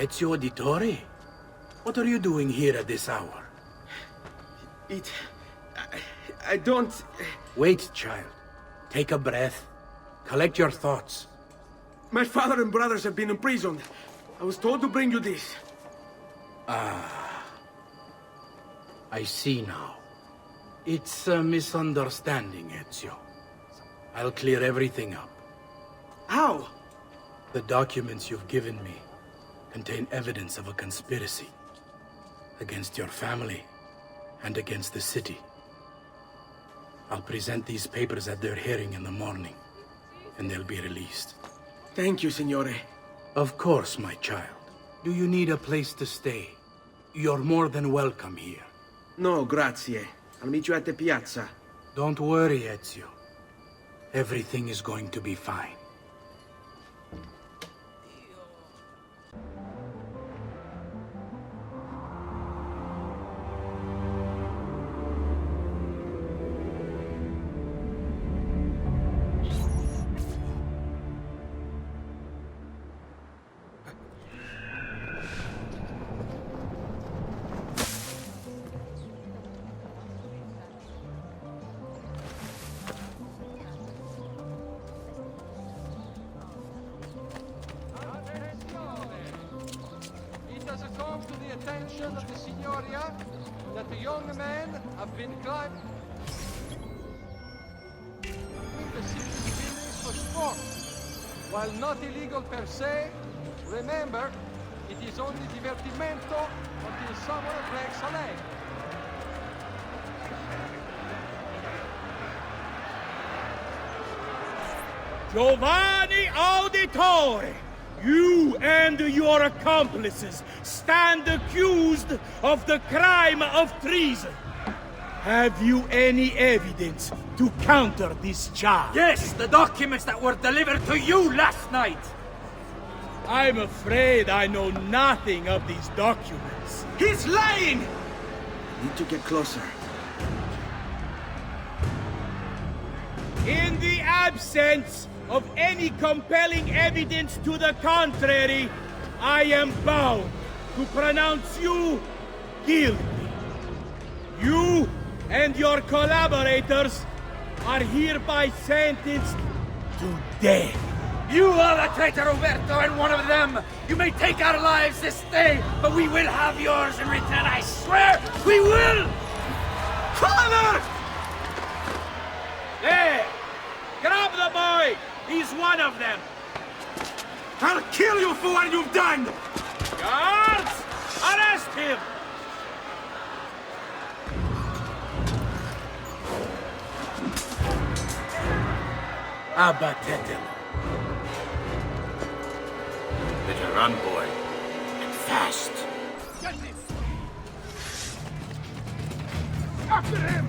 Ezio Auditore? What are you doing here at this hour? I don't... Wait, child. Take a breath. Collect your thoughts. My father and brothers have been imprisoned. I was told to bring you this. I see now. It's a misunderstanding, Ezio. I'll clear everything up. How? The documents you've given me contain evidence of a conspiracy against your family and against the city. I'll present these papers at their hearing in the morning, and they'll be released. Thank you, Signore. Of course, my child. Do you need a place to stay? You're more than welcome here. No, grazie. I'll meet you at the piazza. Don't worry, Ezio. Everything is going to be fine. Of the Signoria that the young men have been climbing the city's buildings for sport. While not illegal per se, remember, it is only divertimento until someone breaks a leg. Giovanni Auditore! You and your accomplices stand accused of the crime of treason. Have you any evidence to counter this charge? Yes, the documents that were delivered to you last night. I'm afraid I know nothing of these documents. He's lying! Need to get closer. In the absence of any compelling evidence to the contrary, I am bound to pronounce you guilty. You and your collaborators are hereby sentenced to death. You are the traitor, Uberto, and one of them. You may take our lives this day, but we will have yours in return, I swear! We will! Father! There! Grab the boy! He's one of them! I'll kill you for what you've done! Guards! Arrest him! Abatetelo. Better run, boy. And fast. Get him! After him!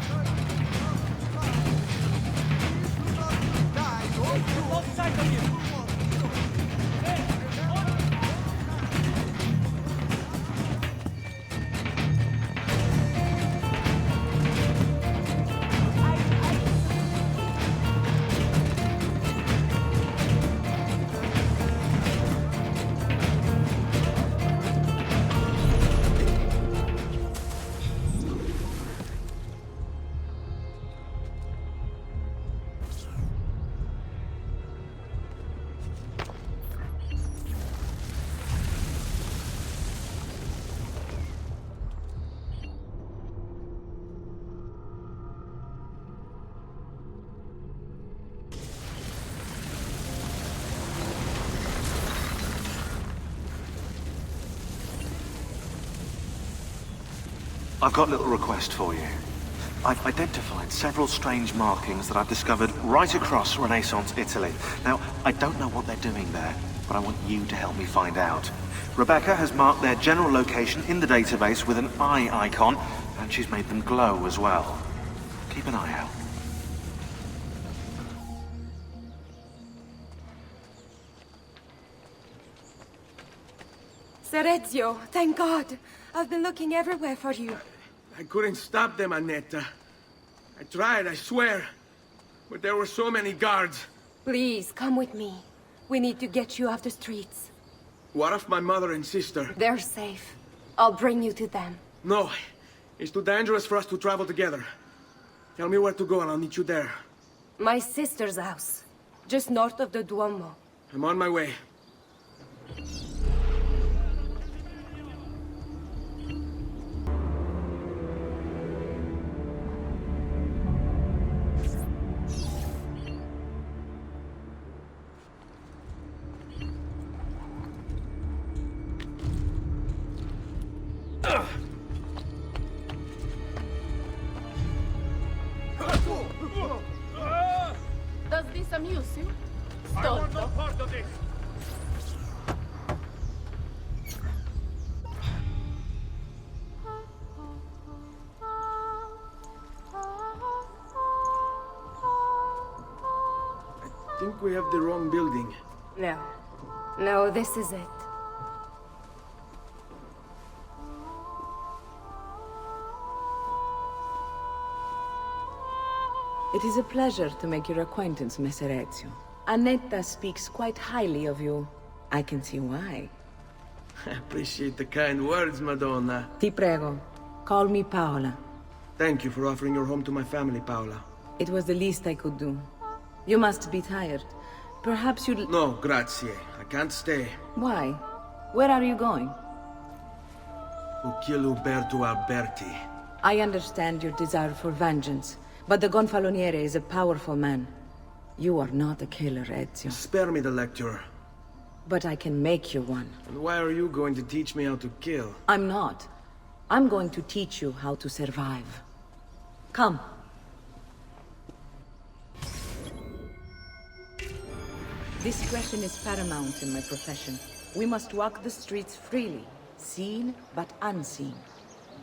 Lost sight of you! I've got a little request for you. I've identified several strange markings that I've discovered right across Renaissance Italy. Now, I don't know what they're doing there, but I want you to help me find out. Rebecca has marked their general location in the database with an eye icon, and she's made them glow as well. Keep an eye out. Ser Ezio, thank God. I've been looking everywhere for you. I couldn't stop them, Annetta. I tried, I swear. But there were so many guards. Please, come with me. We need to get you off the streets. What of my mother and sister? They're safe. I'll bring you to them. No. It's too dangerous for us to travel together. Tell me where to go and I'll meet you there. My sister's house. Just north of the Duomo. I'm on my way. Does this amuse you? I want no part of this! I think we have the wrong building. No. No, this is it. It is a pleasure to make your acquaintance, Messer Ezio. Annetta speaks quite highly of you. I can see why. I appreciate the kind words, Madonna. Ti prego, call me Paola. Thank you for offering your home to my family, Paola. It was the least I could do. You must be tired. Perhaps you'd... No, grazie. I can't stay. Why? Where are you going? To kill Uberto Alberti. I understand your desire for vengeance, but the Gonfaloniere is a powerful man. You are not a killer, Ezio. Spare me the lecture. But I can make you one. And why are you going to teach me how to kill? I'm not. I'm going to teach you how to survive. Come. Discretion is paramount in my profession. We must walk the streets freely, seen but unseen.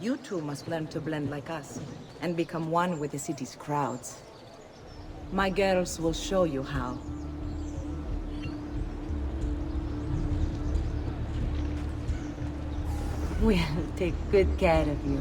You too must learn to blend like us, and become one with the city's crowds. My girls will show you how. We'll take good care of you.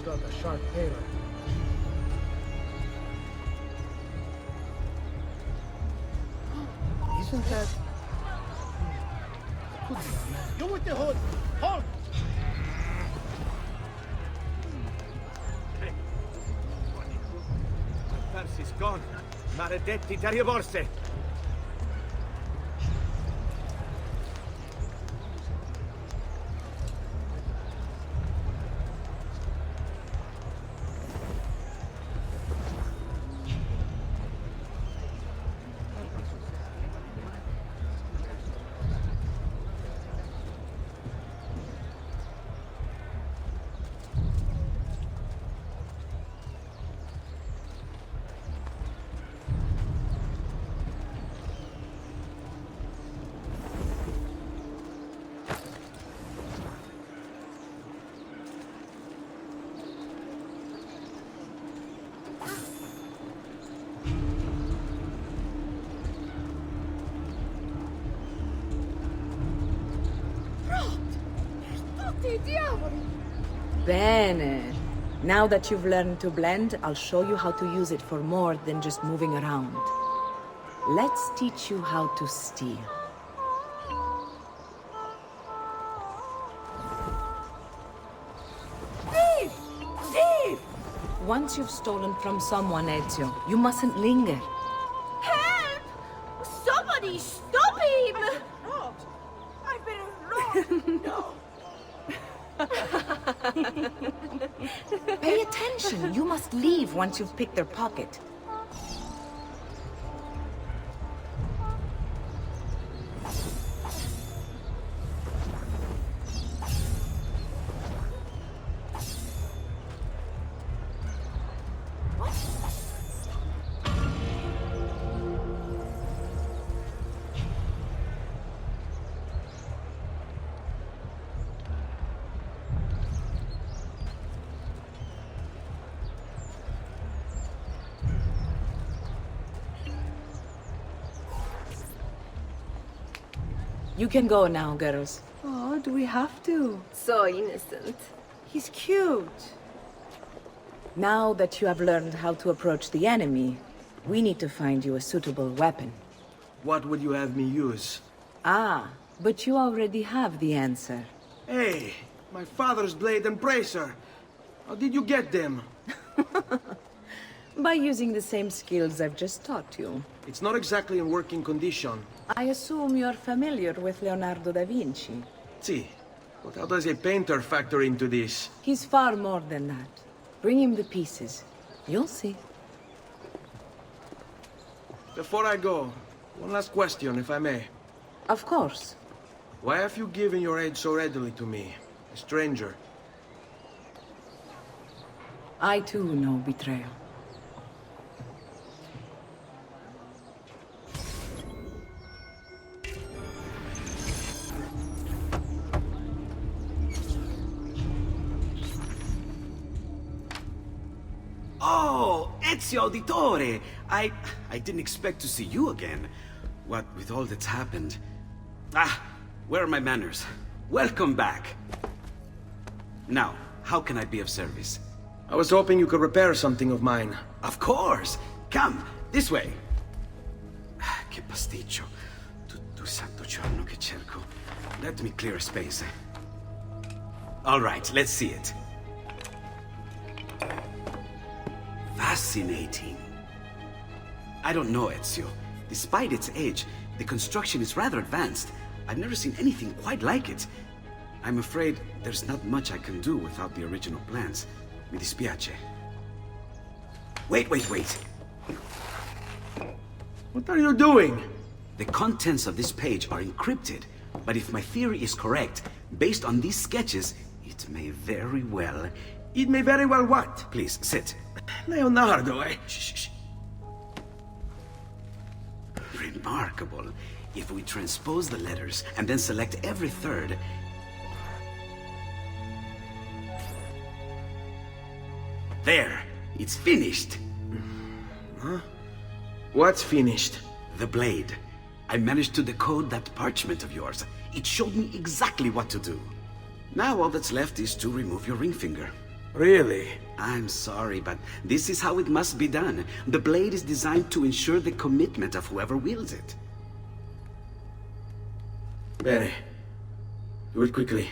Got a sharp tailor. Isn't that... Could be a man. You with the hood! Hold! Percy's gone. Maledetti Terriborse! diavoli! Bene. Now that you've learned to blend, I'll show you how to use it for more than just moving around. Let's teach you how to steal. Thief! Thief! Once you've stolen from someone, Ezio, you mustn't linger. Help! Somebody stop him! I've been robbed! No! Pay attention. You must leave once you've picked their pocket. You can go now, girls. Oh, do we have to? So innocent. He's cute. Now that you have learned how to approach the enemy, we need to find you a suitable weapon. What would you have me use? Ah, but you already have the answer. Hey, my father's blade and bracer. How did you get them? By using the same skills I've just taught you. It's not exactly in working condition. I assume you're familiar with Leonardo da Vinci. See, but how does a painter factor into this? He's far more than that. Bring him the pieces. You'll see. Before I go, one last question, if I may. Of course. Why have you given your aid so readily to me, a stranger? I too know betrayal. Oh, Ezio Auditore! I didn't expect to see you again. What with all that's happened. Ah, where are my manners? Welcome back. Now, how can I be of service? I was hoping you could repair something of mine. Of course! Come, this way! Che pasticcio. Tutto santo giorno che cerco. Let me clear a space. All right, let's see it. Fascinating. I don't know, Ezio. Despite its age, the construction is rather advanced. I've never seen anything quite like it. I'm afraid there's not much I can do without the original plans. Mi dispiace. Wait. What are you doing? The contents of this page are encrypted, but if my theory is correct, based on these sketches, it may very well... It may very well what? Please, sit. Leonardo, eh? Shh. Remarkable. If we transpose the letters and then select every third... There! It's finished! Huh? What's finished? The blade. I managed to decode that parchment of yours. It showed me exactly what to do. Now all that's left is to remove your ring finger. Really? I'm sorry, but this is how it must be done. The blade is designed to ensure the commitment of whoever wields it. Bene. Do it quickly.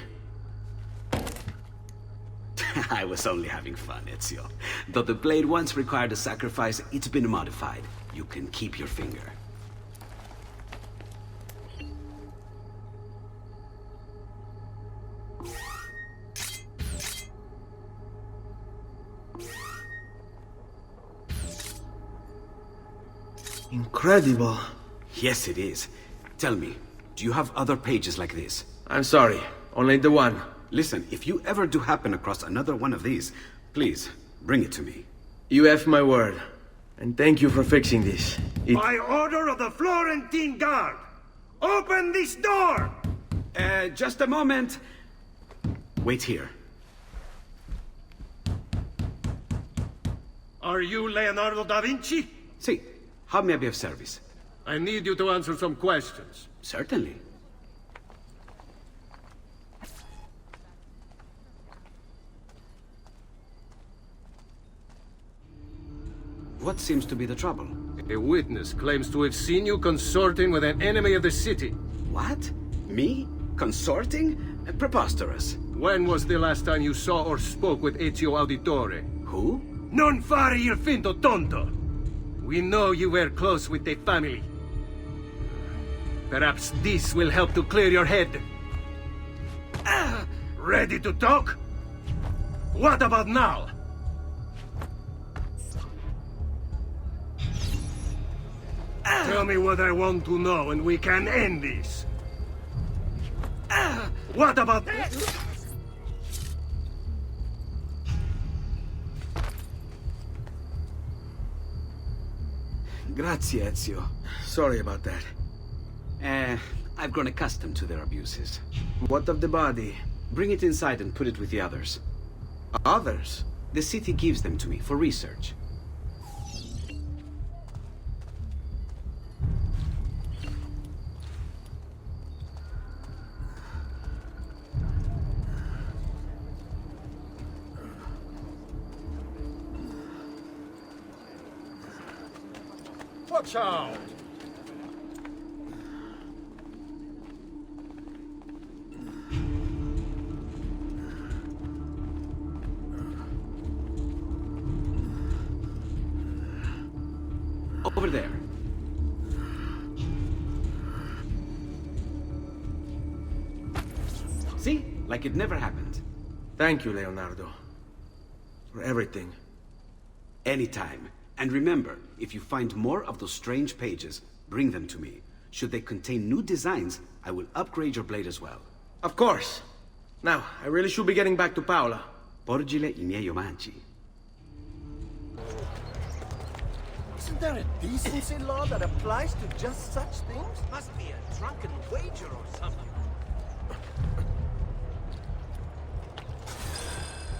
I was only having fun, Ezio. Though the blade once required a sacrifice, it's been modified. You can keep your finger. Incredible. Yes, it is. Tell me, do you have other pages like this? I'm sorry, only the one. Listen, if you ever do happen across another one of these, please, bring it to me. You have my word. And thank you for fixing this. By order of the Florentine Guard, open this door! Just a moment. Wait here. Are you Leonardo da Vinci? See, how may I be of service? I need you to answer some questions. Certainly. What seems to be the trouble? A witness claims to have seen you consorting with an enemy of the city. What? Me? Consorting? Preposterous. When was the last time you saw or spoke with Ezio Auditore? Who? Non fare il finto tonto! We know you were close with the family. Perhaps this will help to clear your head. Ready to talk? What about now? Tell me what I want to know and we can end this. What about... Grazie, Ezio. Sorry about that. I've grown accustomed to their abuses. What of the body? Bring it inside and put it with the others. Others? The city gives them to me for research. Watch out! Over there. See? Like it never happened. Thank you, Leonardo. For everything. Anytime. And remember, if you find more of those strange pages, bring them to me. Should they contain new designs, I will upgrade your blade as well. Of course. Now, I really should be getting back to Paola. Porgile I miei omaggi. Isn't there a decency law that applies to just such things? Must be a drunken wager or something.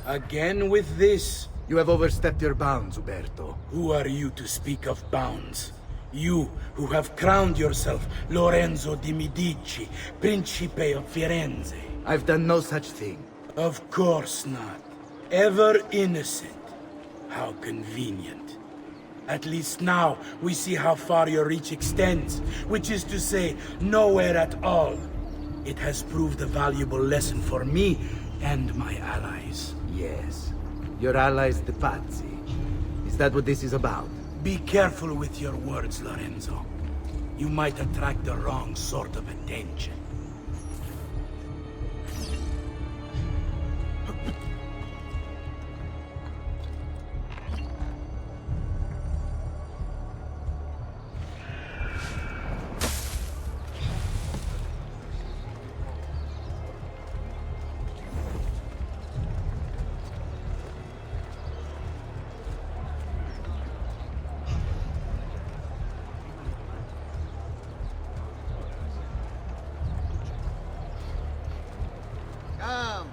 Again with this? You have overstepped your bounds, Uberto. Who are you to speak of bounds? You, who have crowned yourself Lorenzo di Medici, Principe of Firenze. I've done no such thing. Of course not. Ever innocent. How convenient. At least now, we see how far your reach extends, which is to say, nowhere at all. It has proved a valuable lesson for me and my allies. Yes. Your allies, the Pazzi. Is that what this is about? Be careful with your words, Lorenzo. You might attract the wrong sort of attention.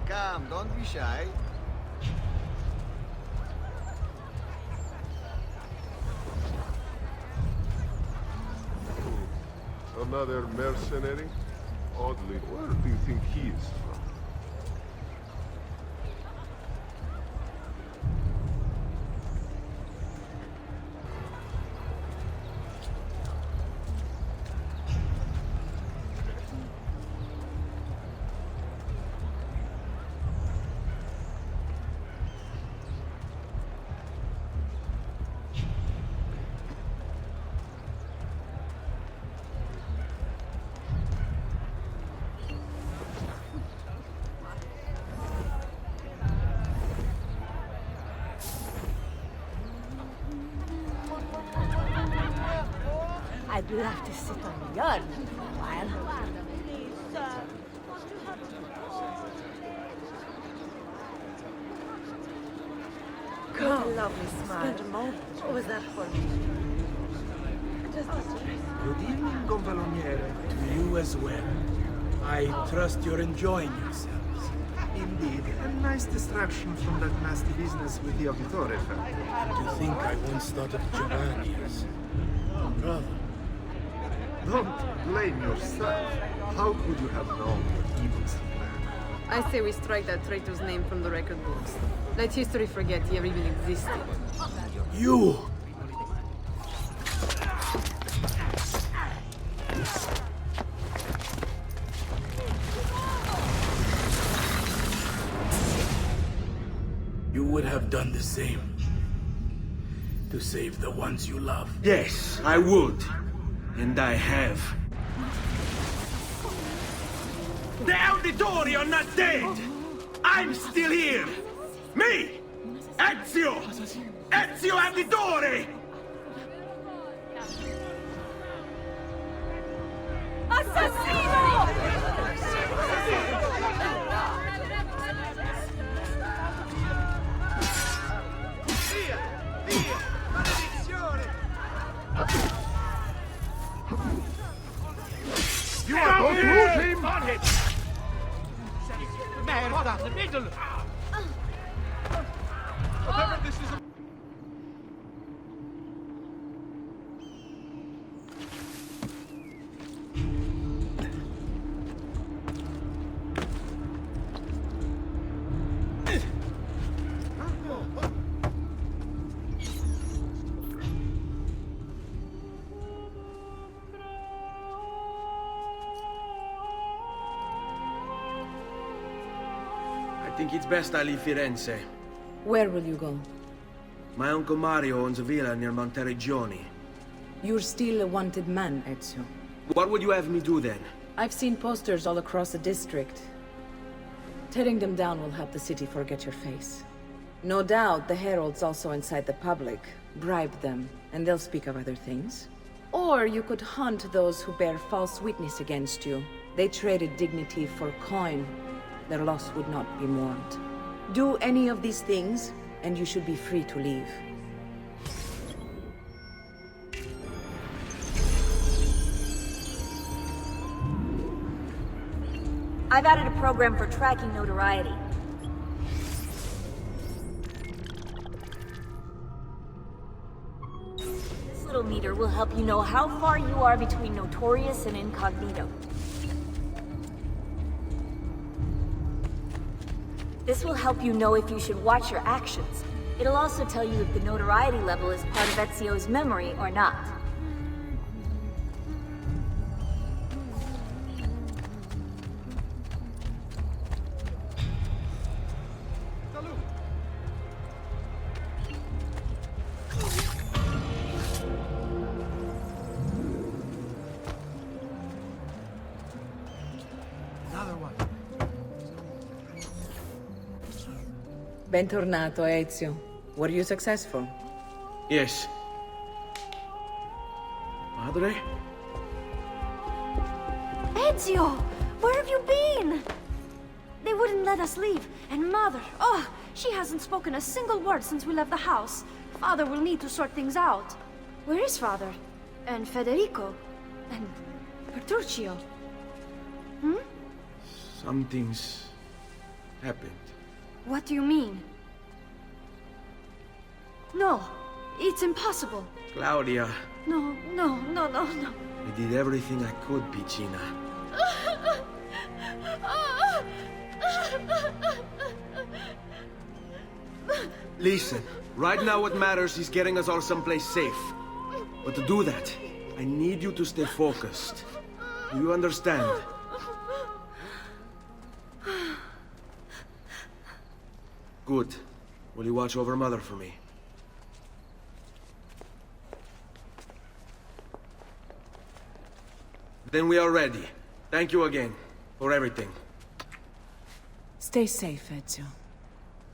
Come, don't be shy. Another mercenary? Oddly, where do you think he is from? I'd love to sit on your lap for a while. What a lovely smile. What was that for me? Good evening, Gonfaloniere. To you as well. I trust you're enjoying yourselves. Indeed, a nice distraction from that nasty business with the Auditore family. To think I once thought of Giovanni as a brother. Don't blame yourself. How could you have known what he was planned? I say we strike that traitor's name from the record books. Let history forget he ever even existed. You! would have done the same. To save the ones you love. Yes, I would. And I have. The Auditori are not dead! I'm still here! Me! Ezio! Ezio Auditore! You are going to lose him! On him! Merda, middle! Whatever this is... I think it's best I leave Firenze. Where will you go? My Uncle Mario owns a villa near Monteregioni. You're still a wanted man, Ezio. What would you have me do then? I've seen posters all across the district. Tearing them down will help the city forget your face. No doubt the heralds also incite the public. Bribe them, and they'll speak of other things. Or you could hunt those who bear false witness against you. They traded dignity for coin. Their loss would not be mourned. Do any of these things, and you should be free to leave. I've added a program for tracking notoriety. This little meter will help you know how far you are between notorious and incognito. This will help you know if you should watch your actions. It'll also tell you if the notoriety level is part of Ezio's memory or not. Bentornato, Ezio. Were you successful? Yes. Madre? Ezio! Where have you been? They wouldn't let us leave. And Mother, oh, she hasn't spoken a single word since we left the house. Father will need to sort things out. Where is Father? And Federico? And Petruccio? Hmm? Something's happened. What do you mean? No, it's impossible. Claudia. No. I did everything I could, Piccina. Listen, right now what matters is getting us all someplace safe. But to do that, I need you to stay focused. Do you understand? Good. Will you watch over Mother for me? Then we are ready. Thank you again for everything. Stay safe, Ezio.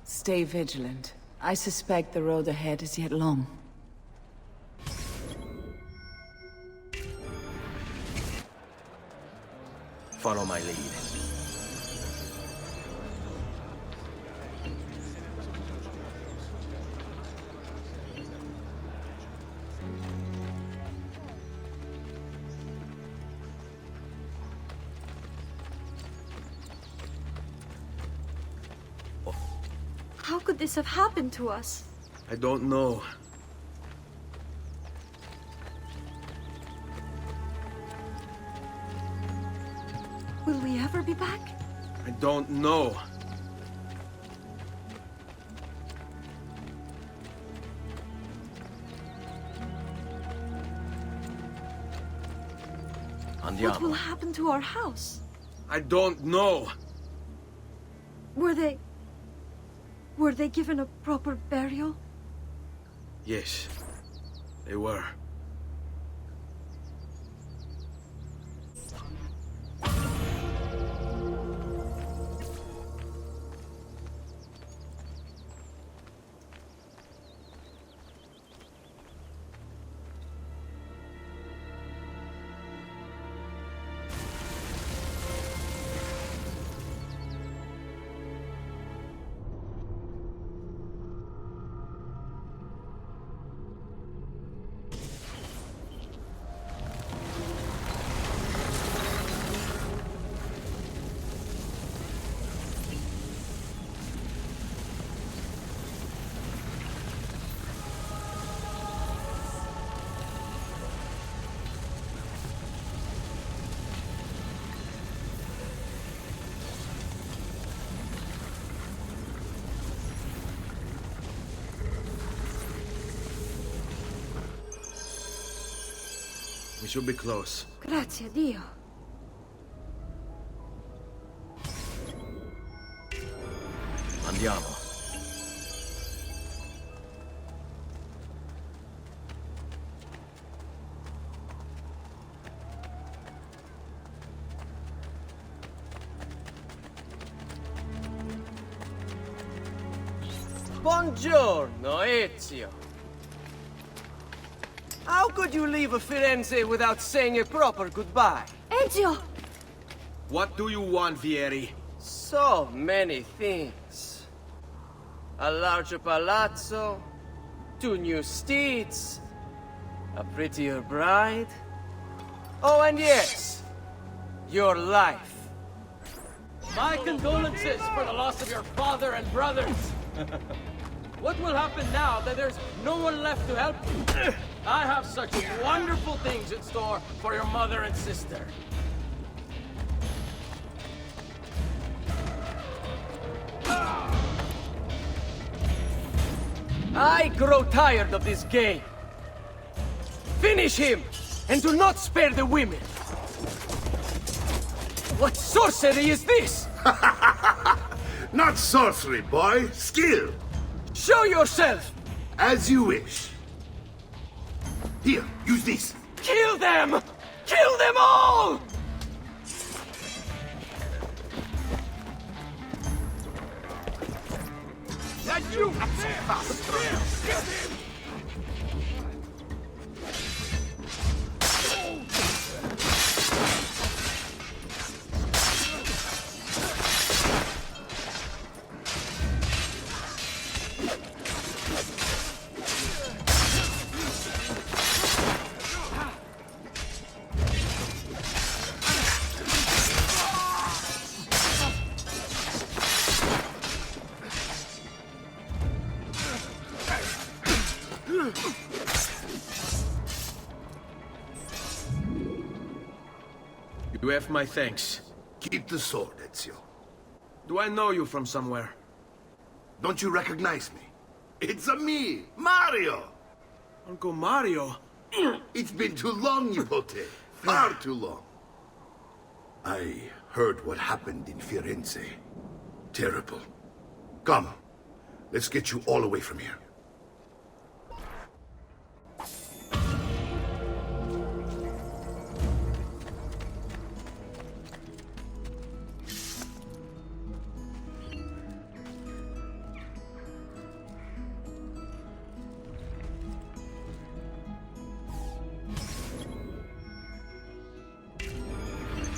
Stay vigilant. I suspect the road ahead is yet long. Follow my lead. How could this have happened to us? I don't know. Will we ever be back? I don't know. What will happen to our house? I don't know. Were they... Were they given a proper burial? Yes, they were. We should be close. Grazie a Dio. Andiamo. Buongiorno, Ezio. How could you leave a Firenze without saying a proper goodbye? Ezio! What do you want, Vieri? So many things. A larger palazzo, 2 new steeds, a prettier bride. Oh, and yes, your life. My condolences for the loss of your father and brothers. What will happen now that there's no one left to help you? I have such wonderful things in store for your mother and sister. I grow tired of this game. Finish him, and do not spare the women. What sorcery is this? Not sorcery, boy. Skill. Show yourself! As you wish. Here, use this. Kill them! Kill them all! That you! Fast! You have my thanks. Keep the sword, Ezio. Do I know you from somewhere? Don't you recognize me? It's a me, Mario! Uncle Mario? It's been too long, Nipote. Far too long. I heard what happened in Firenze. Terrible. Come, let's get you all away from here.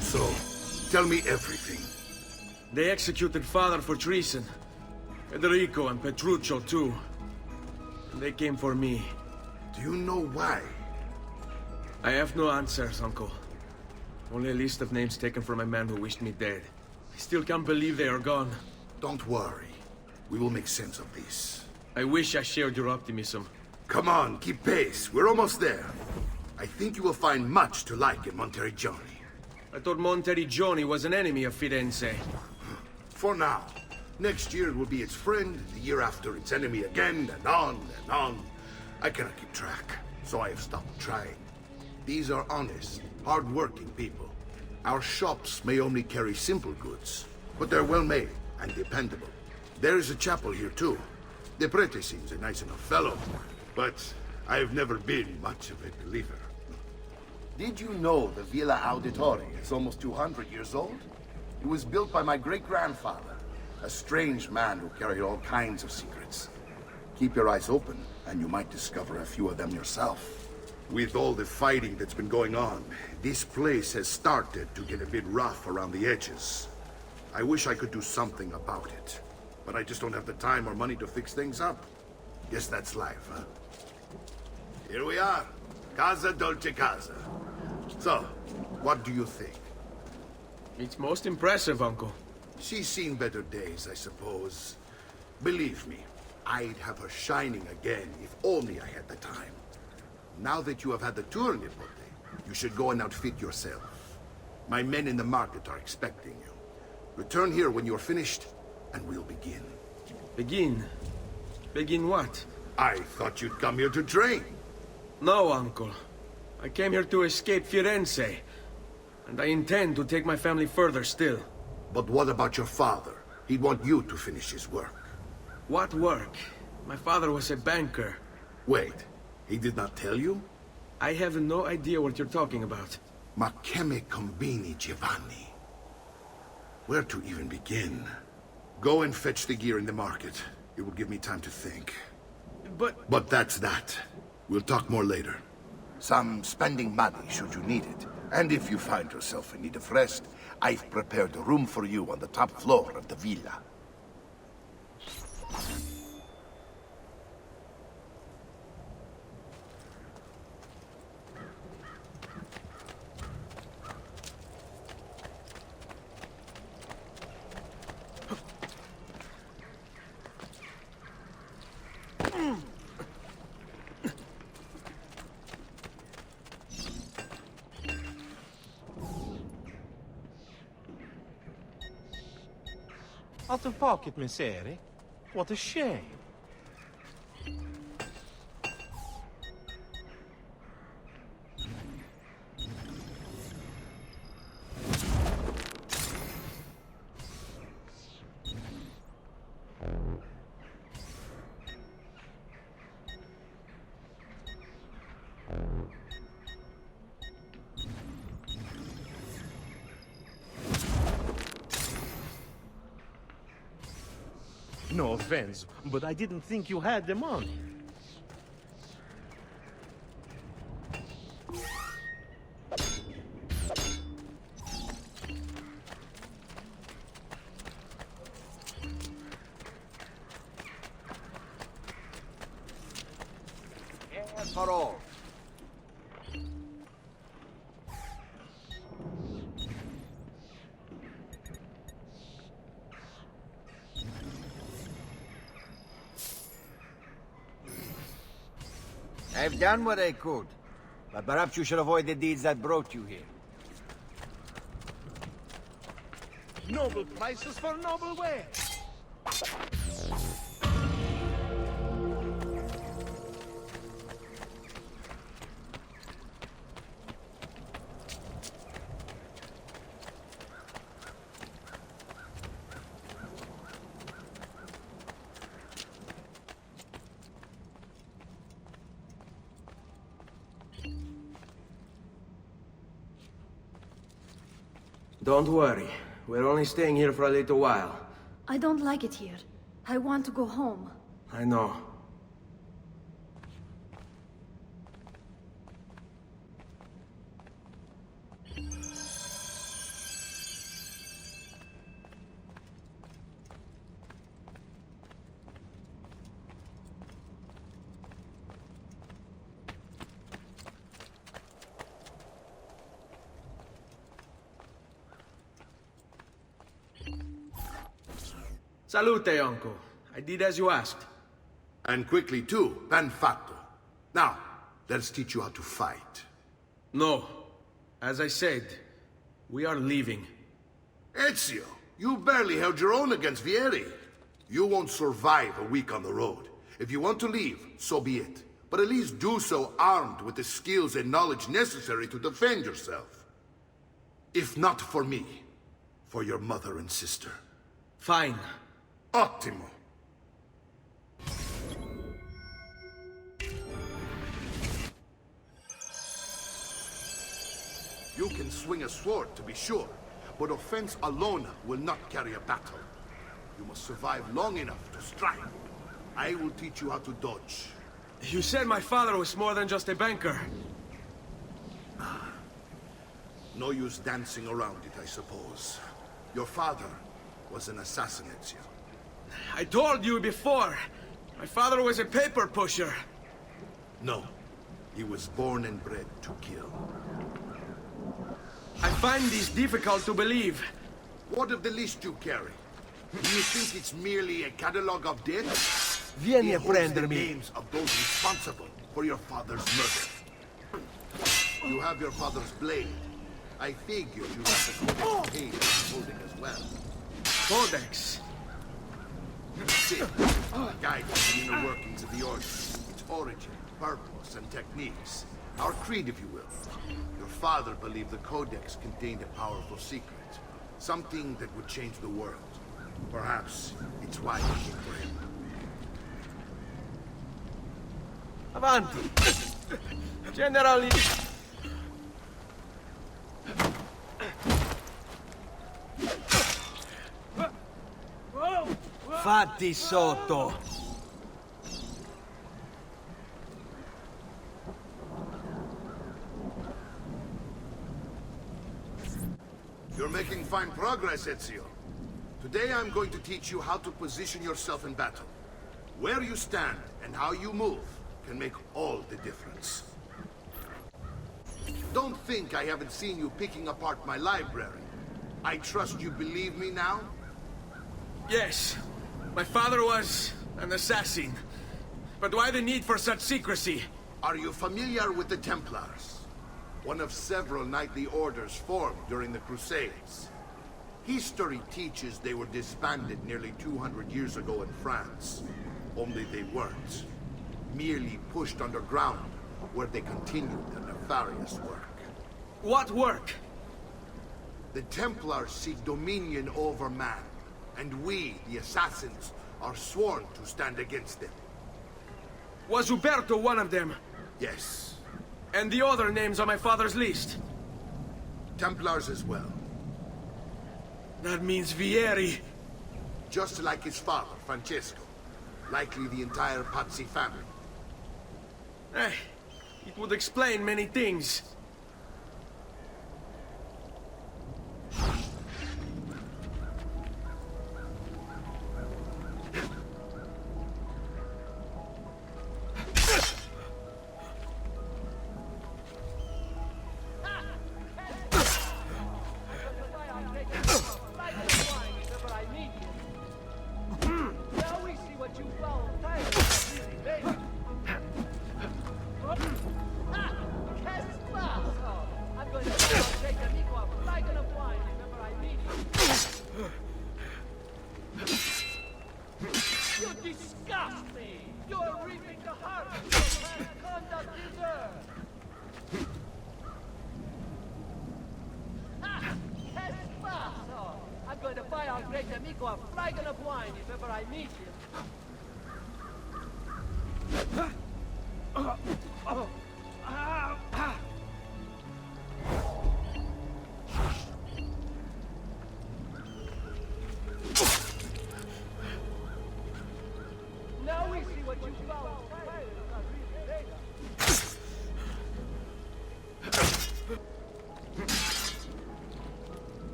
So, tell me everything. They executed father for treason. Federico and Petruccio too. And they came for me. Do you know why? I have no answers, Uncle. Only a list of names taken from a man who wished me dead. I still can't believe they are gone. Don't worry. We will make sense of this. I wish I shared your optimism. Come on, keep pace. We're almost there. I think you will find much to like in Monteriggioni. I thought Monteriggioni was an enemy of Firenze. For now. Next year it will be its friend, the year after its enemy again, and on and on. I cannot keep track, so I have stopped trying. These are honest, hard-working people. Our shops may only carry simple goods, but they're well-made and dependable. There is a chapel here too. The prete seems a nice enough fellow, but I've never been much of a believer. Did you know the Villa Auditore is almost 200 years old? It was built by my great-grandfather, a strange man who carried all kinds of secrets. Keep your eyes open, and you might discover a few of them yourself. With all the fighting that's been going on, this place has started to get a bit rough around the edges. I wish I could do something about it, but I just don't have the time or money to fix things up. Guess that's life, huh? Here we are. Casa Dolce Casa. So, what do you think? It's most impressive, Uncle. She's seen better days, I suppose. Believe me, I'd have her shining again if only I had the time. Now that you have had the tour, Nipote, you should go and outfit yourself. My men in the market are expecting you. Return here when you're finished, and we'll begin. Begin? Begin what? I thought you'd come here to train. No, Uncle. I came here to escape Firenze. And I intend to take my family further still. But what about your father? He'd want you to finish his work. What work? My father was a banker. Wait, he did not tell you? I have no idea what you're talking about. Ma che me combini, Giovanni? Where to even begin? Go and fetch the gear in the market. It will give me time to think. But that's that. We'll talk more later. Some spending money should you need it. And if you find yourself in need of rest, I've prepared a room for you on the top floor of the villa. Out of pocket, Messere? What a shame. No offense, but I didn't think you had the money. For all. I've done what I could, but perhaps you should avoid the deeds that brought you here. Noble prices for noble wares. Don't worry. We're only staying here for a little while. I don't like it here. I want to go home. I know. Salute, Uncle. I did as you asked. And quickly too, ben fatto. Now, let's teach you how to fight. No. As I said, we are leaving. Ezio, you barely held your own against Vieri. You won't survive a week on the road. If you want to leave, so be it. But at least do so armed with the skills and knowledge necessary to defend yourself. If not for me, for your mother and sister. Fine. Ottimo. You can swing a sword, to be sure, but offense alone will not carry a battle. You must survive long enough to strike. I will teach you how to dodge. You said my father was more than just a banker. No use dancing around it, I suppose. Your father was an assassin, Ezio. I told you before. My father was a paper pusher. No. He was born and bred to kill. I find this difficult to believe. What of the list you carry? Do you think it's merely a catalog of deaths? Vieni It a holds the prendermi. names of those responsible for your father's murder. You have your father's blade. I figured you have the codex page holding as well. Codex? That's it. A guide to the inner workings of the Order. Its origin, purpose, and techniques. Our creed, if you will. Your father believed the Codex contained a powerful secret. Something that would change the world. Perhaps it's why you came for him. Avanti! Generali! Fatti sotto! You're making fine progress, Ezio. Today I'm going to teach you how to position yourself in battle. Where you stand and how you move can make all the difference. Don't think I haven't seen you picking apart my library. I trust you believe me now? Yes. My father was an assassin. But why the need for such secrecy? Are you familiar with the Templars? One of several knightly orders formed during the Crusades. History teaches they were disbanded nearly 200 years ago in France. Only they weren't. Merely pushed underground, where they continued their nefarious work. What work? The Templars seek dominion over man, and we, the assassins, are sworn to stand against them. Was Uberto one of them? Yes. And the other names on my father's list? Templars as well. That means Vieri. Just like his father, Francesco. Likely the entire Pazzi family. It would explain many things.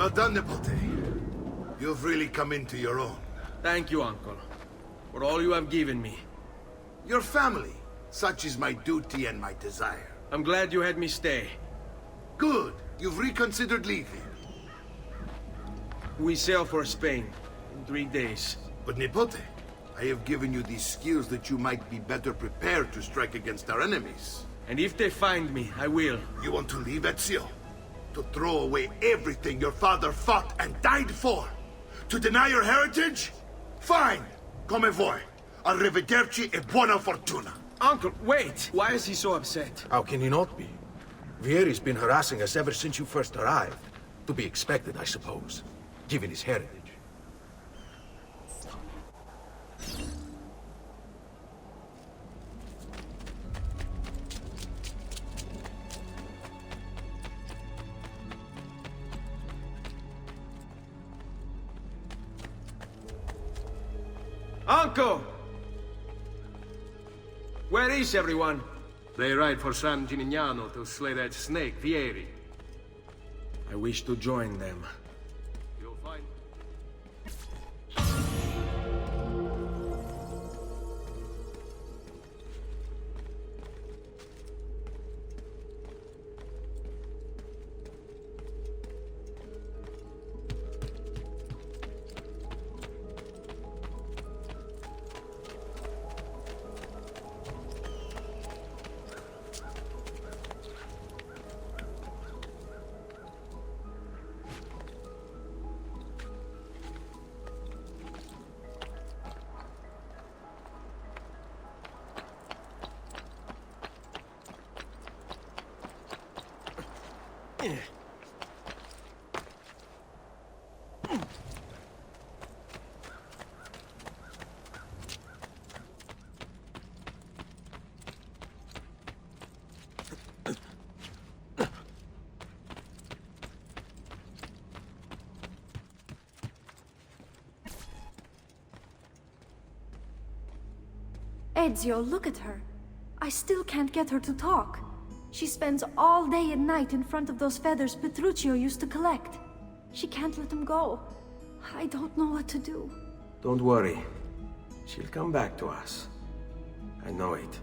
Well done, Nipote. You've really come into your own. Thank you, Uncle, for all you have given me. Your family. Such is my duty and my desire. I'm glad you had me stay. Good. You've reconsidered leaving. We sail for Spain in 3 days. But Nipote, I have given you these skills that you might be better prepared to strike against our enemies. And if they find me, I will. You want to leave Ezio? To throw away everything your father fought and died for? To deny your heritage? Fine. Come vuoi. Arrivederci e buona fortuna. Uncle, wait! Why is he so upset? How can he not be? Vieri's been harassing us ever since you first arrived. To be expected, I suppose, given his heritage. Uncle! Where is everyone? They ride for San Gimignano to slay that snake, Vieri. I wish to join them. You'll find... Ezio, look at her. I still can't get her to talk. She spends all day and night in front of those feathers Petruchio used to collect. She can't let them go. I don't know what to do. Don't worry. She'll come back to us. I know it.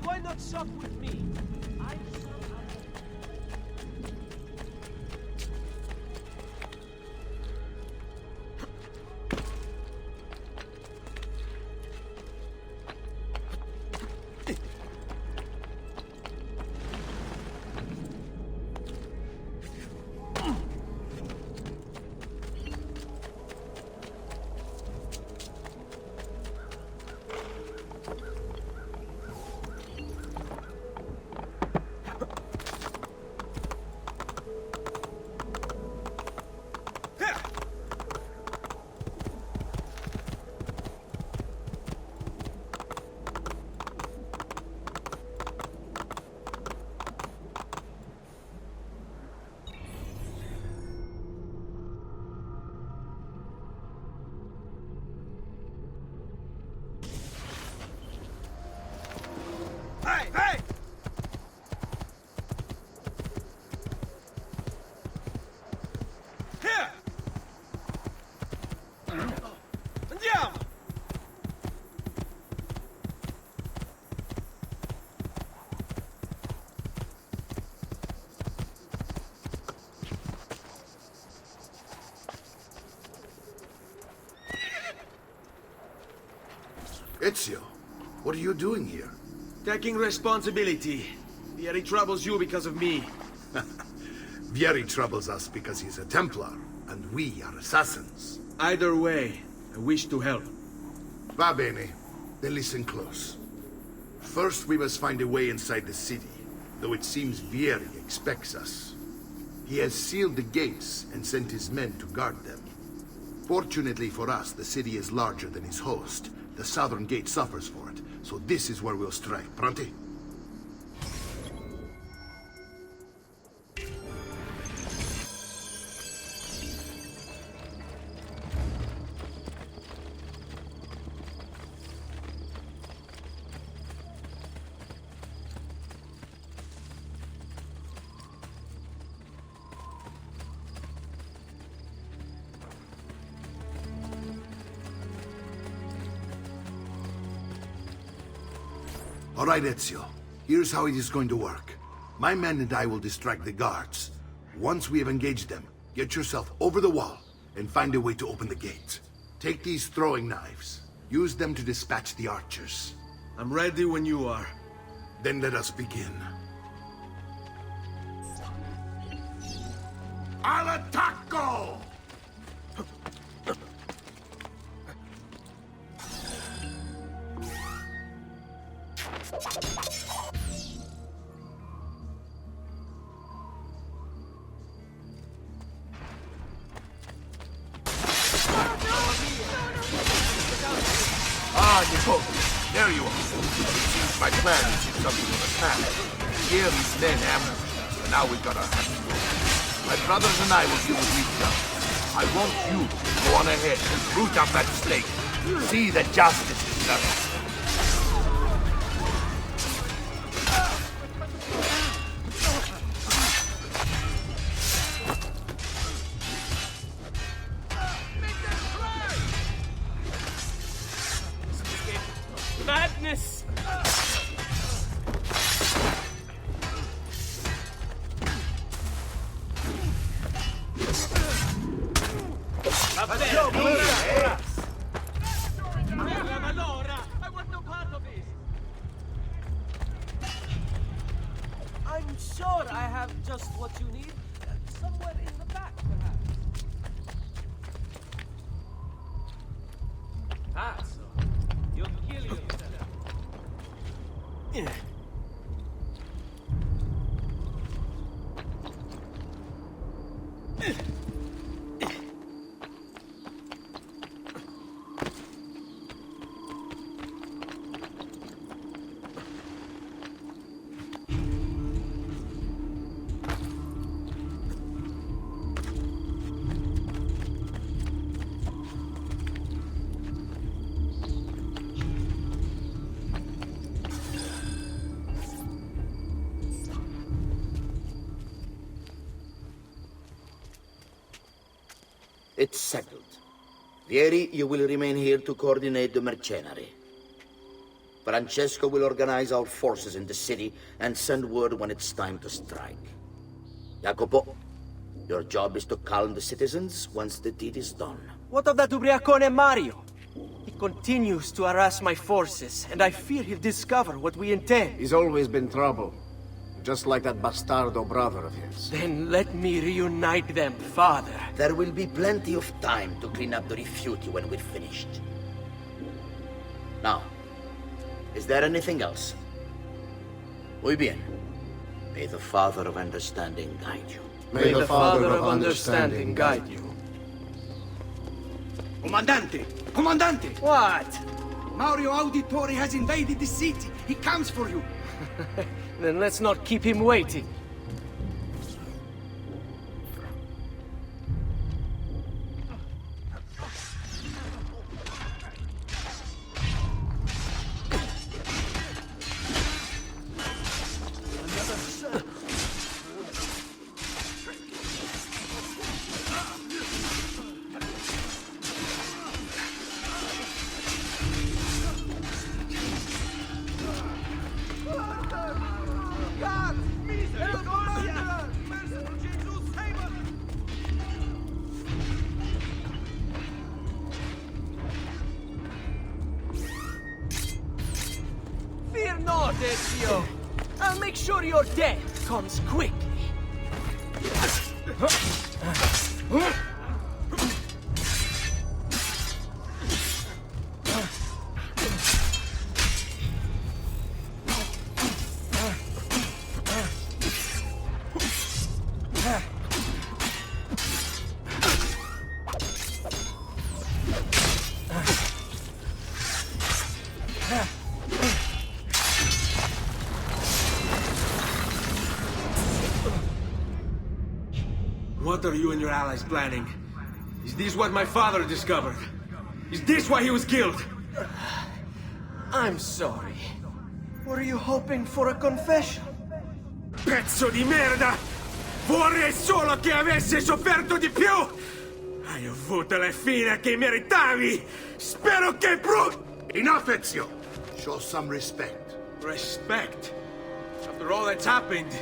Why not sup with me? Ezio, what are you doing here? Taking responsibility. Vieri troubles you because of me. Vieri troubles us because he's a Templar, and we are assassins. Either way, I wish to help. Va bene. Then listen close. First, we must find a way inside the city, though it seems Vieri expects us. He has sealed the gates and sent his men to guard them. Fortunately for us, the city is larger than its host. The southern gate suffers for it, so this is where we'll strike. Pronti? All right, Ezio. Here's how it is going to work. My men and I will distract the guards. Once we have engaged them, get yourself over the wall and find a way to open the gate. Take these throwing knives. Use them to dispatch the archers. I'm ready when you are. Then let us begin. Al attacco! Ah, Nicole, there you are. It seems my plan is in something of a attack. Vieri's men ambushed us, and now we've got our hands full. My brothers and I will deal with these guns. I want you to go on ahead and root out that snake. See that justice is done. Madness! I'm sure I have just what you need. Somewhere in the back, perhaps. Pazzo, you'll kill yourself. It's settled. Vieri, you will remain here to coordinate the mercenary. Francesco will organize our forces in the city and send word when it's time to strike. Jacopo, your job is to calm the citizens once the deed is done. What of that ubriacone Mario? He continues to harass my forces, and I fear he'll discover what we intend. He's always been trouble. Just like that bastardo brother of his. Then let me reunite them, father. There will be plenty of time to clean up the refuge when we're finished. Now, is there anything else? Muy bien. May the Father of Understanding guide you. May the Father of Understanding guide you. Comandante! Comandante! What? Mario Auditore has invaded the city. He comes for you. Then let's not keep him waiting. Fear not, Ezio. I'll make sure your death comes quickly. What are you and your allies planning? Is this what my father discovered? Is this why he was killed? I'm sorry. Were you hoping for a confession? Pezzo di merda! Vorrei solo che avessi sofferto di più! Hai avuto la fine che meritavi! Spero che Enough, Ezio! Show some respect. Respect? After all that's happened,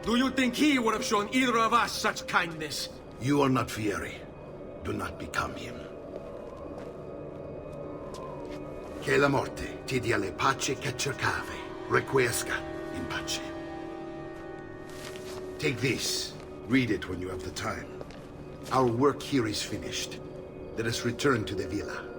do you think he would have shown either of us such kindness? You are not Vieri. Do not become him. Che la morte ti dia le pace che cercavi. Requiesca in pace. Take this. Read it when you have the time. Our work here is finished. Let us return to the villa.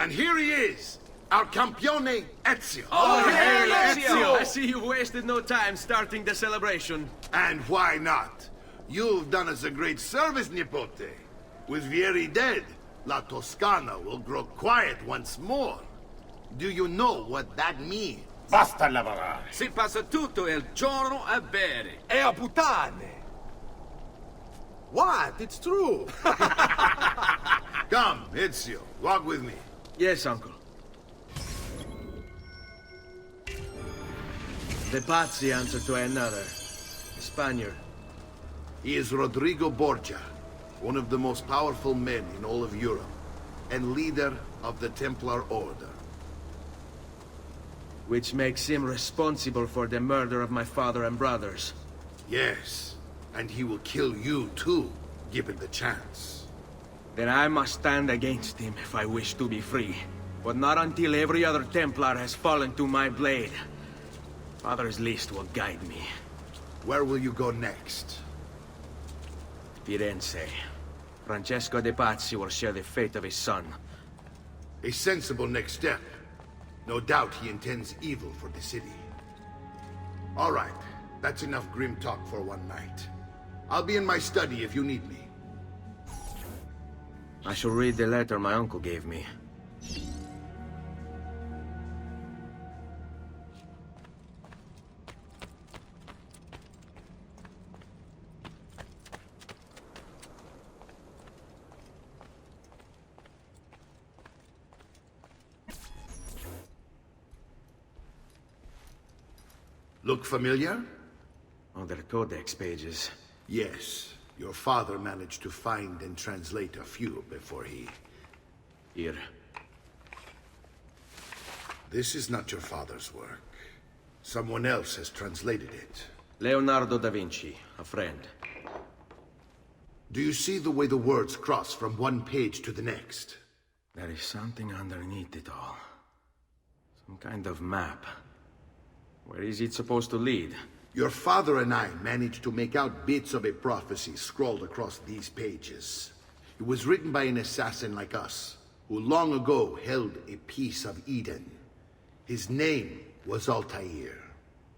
And here he is, our campione Ezio. Oh, hey, Ezio! I see you wasted no time starting the celebration. And why not? You've done us a great service, Nipote. With Vieri dead, La Toscana will grow quiet once more. Do you know what that means? Basta lavorare. Si passa tutto il giorno a bere. E a puttane! What? It's true! Come, Ezio, walk with me. Yes, uncle. The Pazzi answer to another. A Spaniard. He is Rodrigo Borgia, one of the most powerful men in all of Europe, and leader of the Templar Order. Which makes him responsible for the murder of my father and brothers. Yes, and he will kill you too, given the chance. Then I must stand against him if I wish to be free. But not until every other Templar has fallen to my blade. Father's list will guide me. Where will you go next? Firenze. Francesco de Pazzi will share the fate of his son. A sensible next step. No doubt he intends evil for the city. All right, that's enough grim talk for one night. I'll be in my study if you need me. I shall read the letter my uncle gave me. Look familiar? Other codex pages. Yes. Your father managed to find and translate a few before he... Here. This is not your father's work. Someone else has translated it. Leonardo da Vinci, a friend. Do you see the way the words cross from one page to the next? There is something underneath it all. Some kind of map. Where is it supposed to lead? Your father and I managed to make out bits of a prophecy scrawled across these pages. It was written by an assassin like us, who long ago held a piece of Eden. His name was Altair.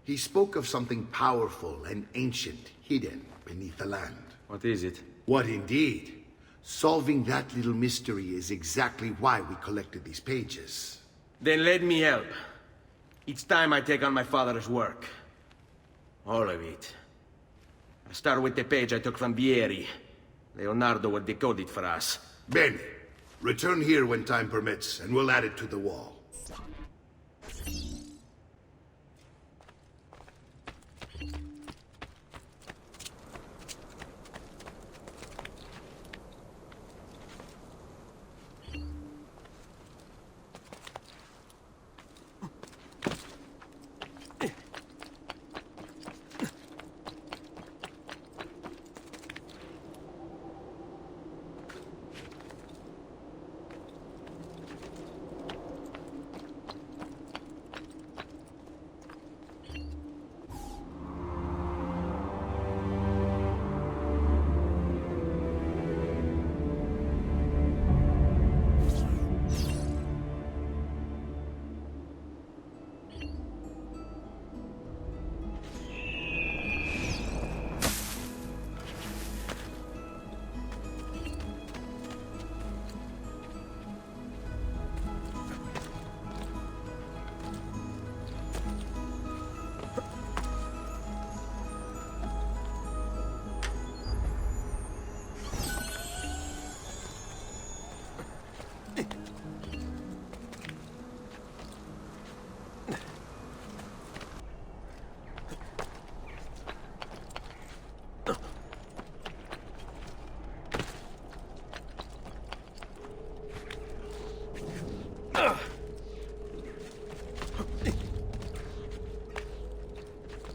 He spoke of something powerful and ancient hidden beneath the land. What is it? What indeed? Solving that little mystery is exactly why we collected these pages. Then let me help. Each time I take on my father's work. All of it. I start with the page I took from Vieri. Leonardo will decode it for us. Bene. Return here when time permits, and we'll add it to the wall.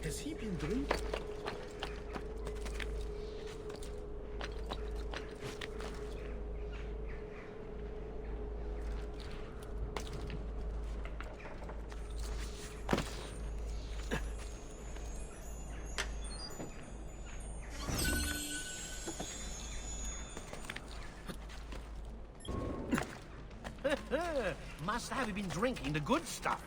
Has he been drinking? Must have been drinking the good stuff.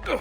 Ugh.